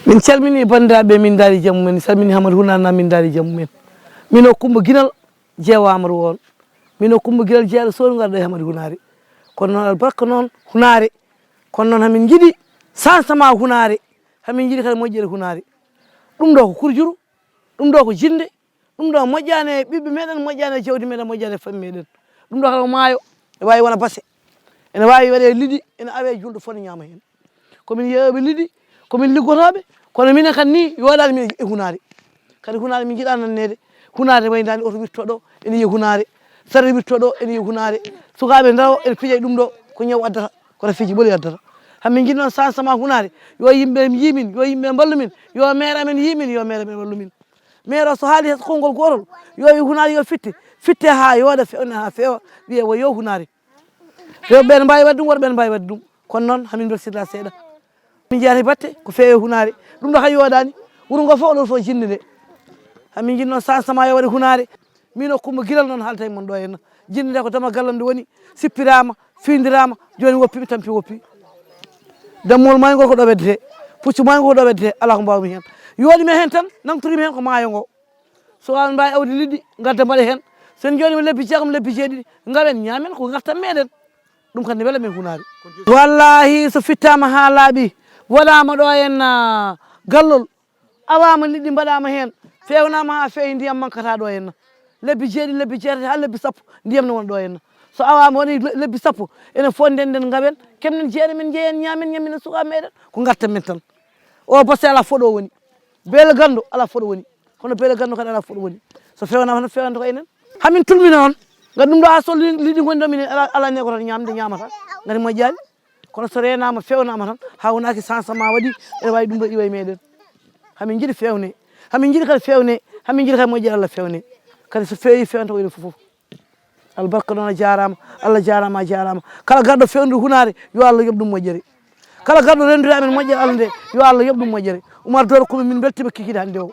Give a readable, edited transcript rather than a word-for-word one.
min calmini bandiraɓe min daari jammu men salmini Hamadou Hunana min daari jammu men mino Coumba Guinal jeewa Amadou won mino Coumba Guinal jeeɗo sodu garɗo e Hamadou Hunare kono noon albarka noon Hunare kono noon hamin jiiɗi changement Hunare hamin jiiɗi kadi moƴƴere Hunare ɗum ɗo ko kurjuru ɗum ɗo ko jinde ɗum ɗo moƴƴani e ɓiɓɓe meɗen moƴƴani e jawdi meɗen moƴƴani e famille meɗen ɗum ɗo kala ko maayo ne wawi wona basse ene wawi waɗe liɗɗi ene awe julɗo foof ne ñama hen komin yeeyoɓe liɗɗi komin liggotoɓe kono minen kadi ni yoɗani min e Hunare kadi Hunare min jiiɗa nannede Hunare waydani oto wirtoɗo ene yiiya Hunare sarde wirtoɗo ene yiiya Hunare sukaɓe daaro ene piiƴa ɗum ɗo ko ñaw addata kono fiji ɓooli addata hamin jiiɗi noon changement Hunare yo yimɓe yiimin yo yimɓe ballu min yo maire amen yimin yo maire amen wallu min maire o so haali hes konngol gotol yo wi Hunare yo fitte ha yooɗa fewna ha feewa wiye wo yo Hunare rewɓe ne mbawi wadde ɗum worɓe ne mbawi wadde ɗum kono noon hamin beltida seeɗa min jeyata e batte ko feewe Hunare ɗum ɗo kay yooɗani wuuro ngo fof oɗo fof jinde nde hamin jiiɗi noon changement yo waɗe Hunare mino Coumba Guinal noon haalata e mon ɗo henna jinde nde ko dama gallam nde woni sippirama fiidirama joni woppi tampi woppi dammol maygol ko ɗo weddete puccu maygol ko ɗo weddete ala ko mbawmi hen yoɗimi hen tan namtorimi hen ko maayo ngo so amin mbawi awde liɗɗi gadda mbaɗa hen sen joni lebbi jeegom lebbi jeeɗiɗi gawen ñamen ko gartam meɗen ɗum kandi weela men Hunare wallahi so fittama ha laaɓi waɗama ɗo henna gallol awama liɗɗi mbaɗama hen fewnama ha fewi ndiyam mankata ɗo henna lebbi jeeɗiɗi lebbi jeetati ha lebbi sappo ndiyam ne wona ɗo henna so awama woni lebbi sappo enen fof ndenden gawen kemnen jeere men jeeyen ñamen ñamminen sukaɓe meɗen ko gartam men tan o basse ala foɗo woni beele gando ala foɗo woni kono beele gando kadi ala foɗo woni so fewnama tan fewnata ko enen hamin tulmina on gati ɗum ɗo ha so liɗɗi goni ɗo minen ala ne ko tan ñamde ñamata gati moƴƴani kono so renama fewnama tan ha wonaki changement waɗi ene wawi ɗum ɗo iwa e meɗen hamin jiiɗi fewne hamin jiiɗi kadi fewne hamin jiiɗi kadi moƴƴere Allah fewne kadi so fewi fewnata ko enen fofoof albarka noon a jarama Allah jarama a jarama kala garɗo fewnude Hunare yo Allah yoɓ ɗum moƴƴere kala garɗo rendude amen moƴƴere Allah nde yo Allah yoɓ ɗum moƴƴere Oumar Doro komi min beltima kikiɗe hannde o